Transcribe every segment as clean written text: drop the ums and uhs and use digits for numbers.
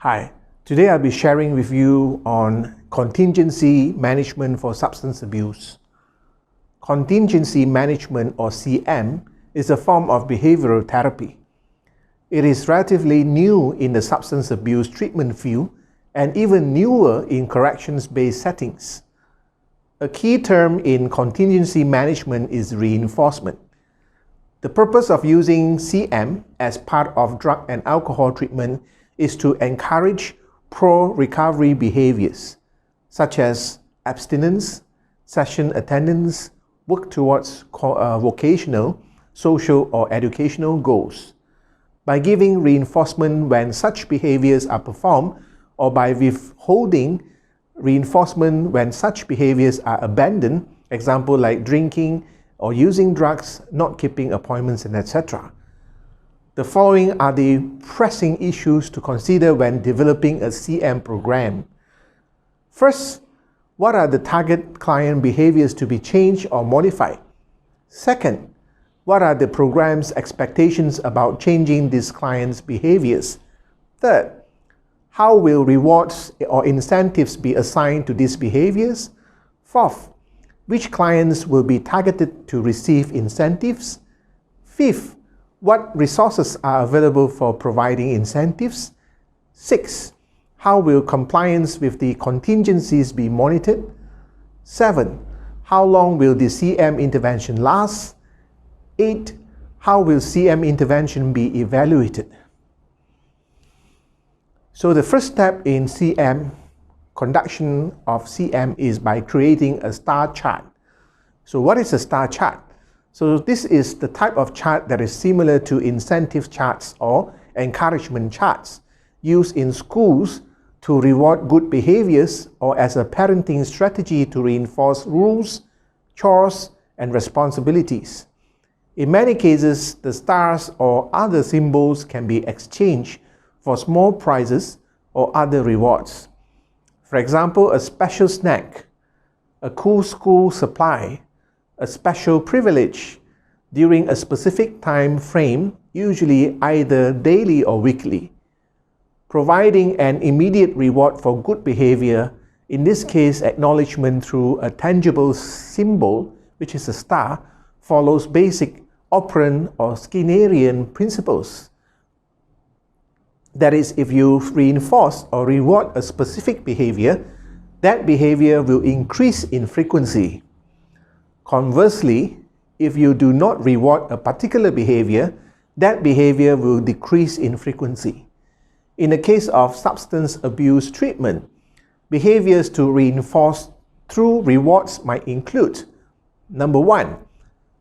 Hi, today I'll be sharing with you on contingency management for substance abuse. Contingency management, or CM, is a form of behavioral therapy. It is relatively new in the substance abuse treatment field and even newer in corrections-based settings. A key term in contingency management is reinforcement. The purpose of using CM as part of drug and alcohol treatment is to encourage pro-recovery behaviors, such as abstinence, session attendance, work towards vocational, social, or educational goals. By giving reinforcement when such behaviors are performed, or by withholding reinforcement when such behaviors are abandoned, example like drinking or using drugs, not keeping appointments, and etc. The following are the pressing issues to consider when developing a CM program. First, what are the target client behaviors to be changed or modified? Second, what are the program's expectations about changing these clients' behaviors? Third, how will rewards or incentives be assigned to these behaviors? Fourth, which clients will be targeted to receive incentives? Fifth, what resources are available for providing incentives? 6. How will compliance with the contingencies be monitored? 7. How long will the CM intervention last? 8. How will CM intervention be evaluated? So the first step in conduction of CM is by creating a star chart. So what is a star chart? So this is the type of chart that is similar to incentive charts or encouragement charts used in schools to reward good behaviors or as a parenting strategy to reinforce rules, chores, and responsibilities. In many cases, the stars or other symbols can be exchanged for small prizes or other rewards. For example, a special snack, a cool school supply, a special privilege during a specific time frame, usually either daily or weekly. Providing an immediate reward for good behavior, in this case acknowledgement through a tangible symbol, which is a star, follows basic operant or Skinnerian principles. That is, if you reinforce or reward a specific behavior, that behavior will increase in frequency. Conversely, if you do not reward a particular behavior, that behavior will decrease in frequency. In the case of substance abuse treatment, behaviors to reinforce through rewards might include: number 1,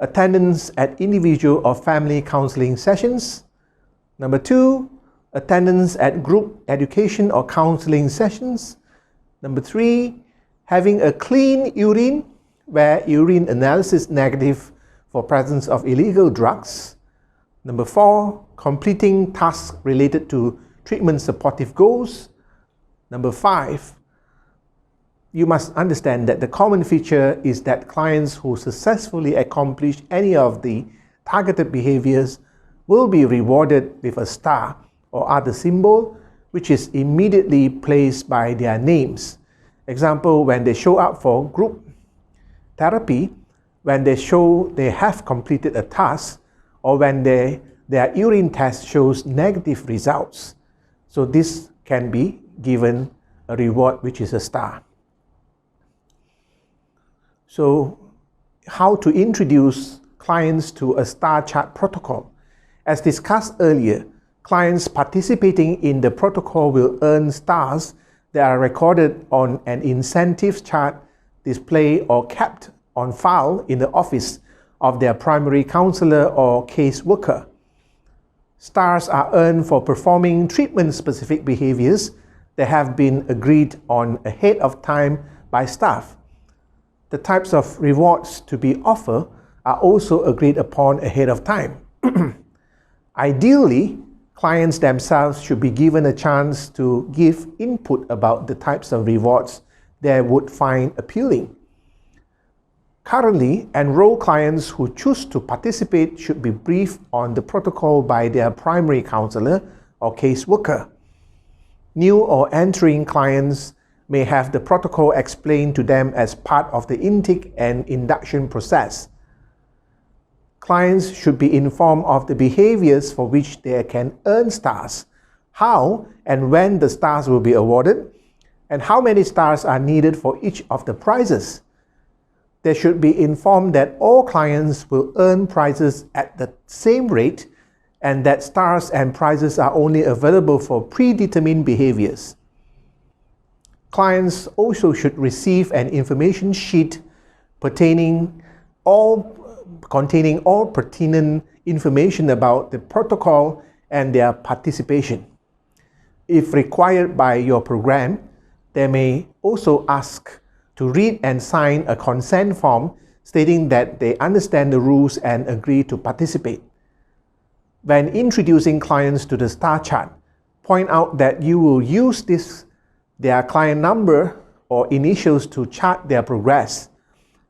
attendance at individual or family counseling sessions. Number 2, attendance at group education or counseling sessions. Number 3, having a clean urine, where urine analysis negative for presence of illegal drugs. Number 4, completing tasks related to treatment supportive goals. Number 5, you must understand that the common feature is that clients who successfully accomplish any of the targeted behaviors will be rewarded with a star or other symbol, which is immediately placed by their names. Example, when they show up for group therapy, when they show they have completed a task, or when their urine test shows negative results. So this can be given a reward, which is a star. So how to introduce clients to a star chart protocol? As discussed earlier, clients participating in the protocol will earn stars that are recorded on an incentive chart displayed or kept on file in the office of their primary counselor or caseworker. Stars are earned for performing treatment-specific behaviors that have been agreed on ahead of time by staff. The types of rewards to be offered are also agreed upon ahead of time. Ideally, clients themselves should be given a chance to give input about the types of rewards they would find appealing. Currently, enrolled clients who choose to participate should be briefed on the protocol by their primary counselor or caseworker. New or entering clients may have the protocol explained to them as part of the intake and induction process. Clients should be informed of the behaviors for which they can earn stars, how and when the stars will be awarded, and how many stars are needed for each of the prizes. They should be informed that all clients will earn prizes at the same rate and that stars and prizes are only available for predetermined behaviors. Clients also should receive an information sheet containing all pertinent information about the protocol and their participation. If required by your program, they may also ask to read and sign a consent form stating that they understand the rules and agree to participate. When introducing clients to the star chart, point out that you will use their client number or initials to chart their progress.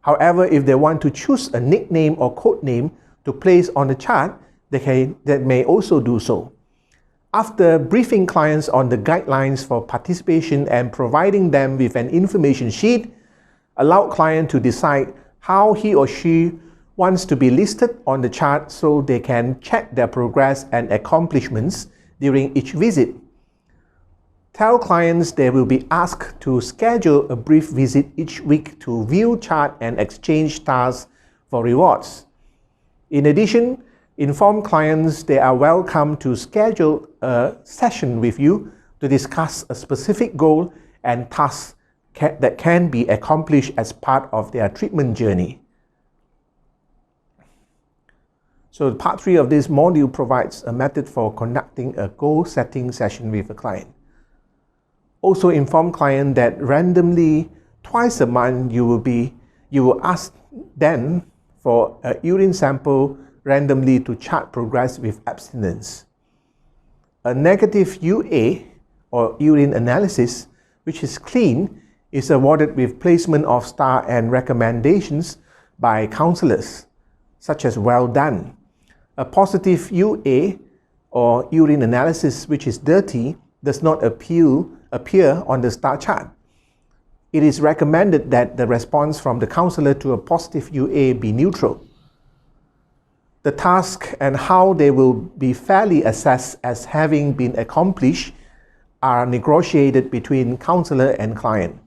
However, if they want to choose a nickname or code name to place on the chart, they may also do so. After briefing clients on the guidelines for participation and providing them with an information sheet, allow client to decide how he or she wants to be listed on the chart so they can check their progress and accomplishments during each visit. Tell clients they will be asked to schedule a brief visit each week to view chart and exchange stars for rewards. In addition, inform clients they are welcome to schedule a session with you to discuss a specific goal and task that can be accomplished as part of their treatment journey. So part 3 of this module provides a method for conducting a goal-setting session with a client. Also inform client that randomly twice a month you will ask them for a urine sample randomly to chart progress with abstinence. A negative UA or urine analysis, which is clean, is awarded with placement of star and recommendations by counselors, such as well done. A positive UA or urine analysis, which is dirty, does not appear on the star chart. It is recommended that the response from the counselor to a positive UA be neutral. The task and how they will be fairly assessed as having been accomplished are negotiated between counselor and client.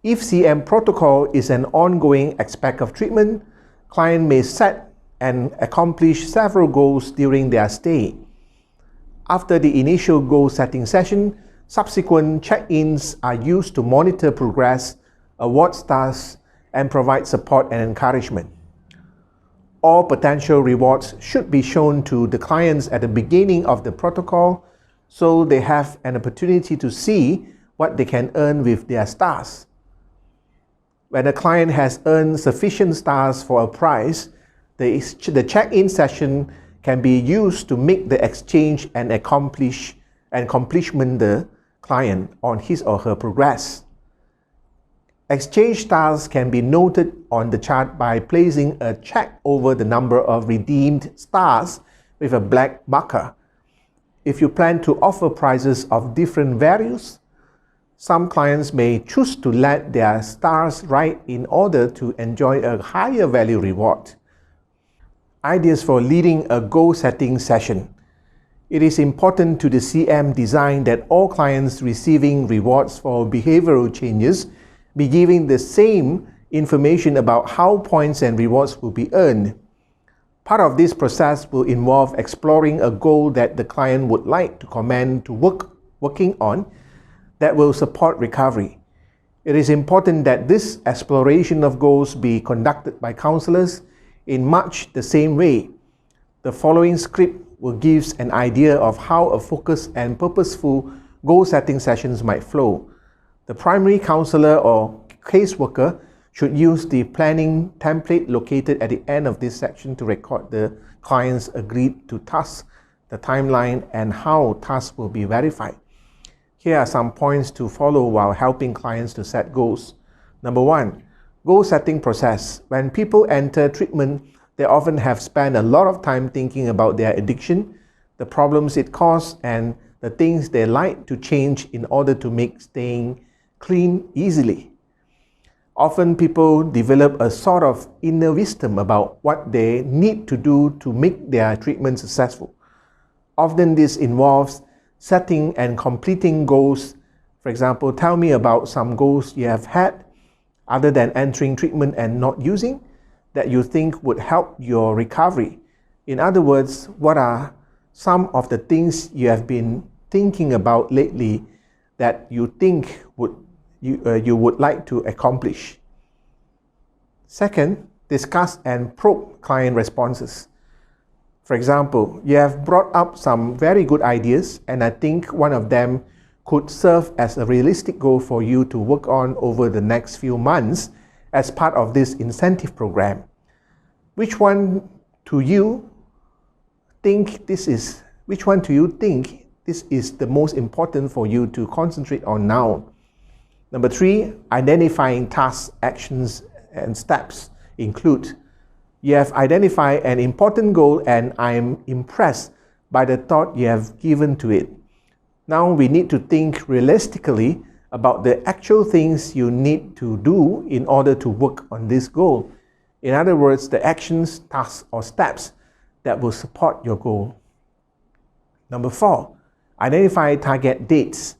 If CM protocol is an ongoing aspect of treatment, client may set and accomplish several goals during their stay. After the initial goal-setting session, subsequent check-ins are used to monitor progress, award stars, and provide support and encouragement. All potential rewards should be shown to the clients at the beginning of the protocol so they have an opportunity to see what they can earn with their stars. When a client has earned sufficient stars for a prize, the check-in session can be used to make the exchange and accomplishment the client on his or her progress. Exchange stars can be noted on the chart by placing a check over the number of redeemed stars with a black marker. If you plan to offer prizes of different values, some clients may choose to let their stars ride in order to enjoy a higher value reward. Ideas for leading a goal-setting session. It is important to the CM design that all clients receiving rewards for behavioral changes be given the same information about how points and rewards will be earned. Part of this process will involve exploring a goal that the client would like to commend to working on that will support recovery. It is important that this exploration of goals be conducted by counselors in much the same way. The following script will give an idea of how a focused and purposeful goal-setting sessions might flow. The primary counselor or caseworker should use the planning template located at the end of this section to record the client's agreed to tasks, the timeline, and how tasks will be verified. Here are some points to follow while helping clients to set goals. Number 1, goal-setting process. When people enter treatment, they often have spent a lot of time thinking about their addiction, the problems it caused, and the things they like to change in order to make staying clean easily. Often people develop a sort of inner wisdom about what they need to do to make their treatment successful. Often this involves setting and completing goals. For example, tell me about some goals you have had other than entering treatment and not using that you think would help your recovery. In other words, what are some of the things you have been thinking about lately that you think you would like to accomplish? Second, discuss and probe client responses. For example, you have brought up some very good ideas, and I think one of them could serve as a realistic goal for you to work on over the next few months as part of this incentive program. Which one do you think this is the most important for you to concentrate on now? Number 3, identifying tasks, actions, and steps include: you have identified an important goal and I am impressed by the thought you have given to it. Now we need to think realistically about the actual things you need to do in order to work on this goal. In other words, the actions, tasks, or steps that will support your goal. Number 4, identify target dates.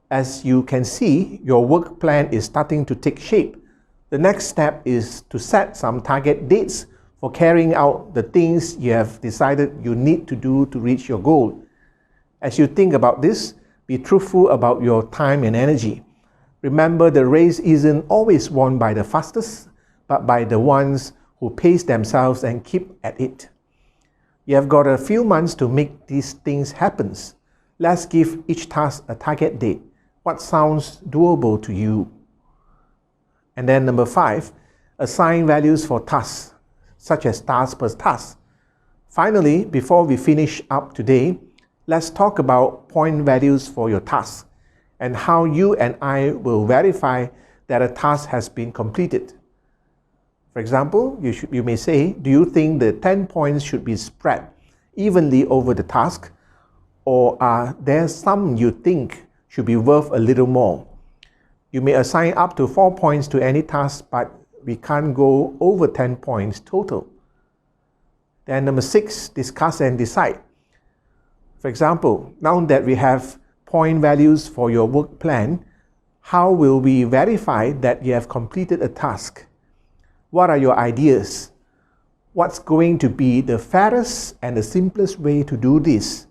As you can see, your work plan is starting to take shape. The next step is to set some target dates for carrying out the things you have decided you need to do to reach your goal. As you think about this, be truthful about your time and energy. Remember, the race isn't always won by the fastest, but by the ones who pace themselves and keep at it. You have got a few months to make these things happen. Let's give each task a target date. What sounds doable to you? And then number 5, assign values for tasks, such as task per task. Finally, before we finish up today, let's talk about point values for your tasks and how you and I will verify that a task has been completed. For example, you may say, do you think the 10 points should be spread evenly over the task, or are there some you think should be worth a little more? You may assign up to 4 points to any task, but we can't go over 10 points total. Then number 6, discuss and decide. For example, now that we have point values for your work plan, how will we verify that you have completed a task? What are your ideas? What's going to be the fairest and the simplest way to do this?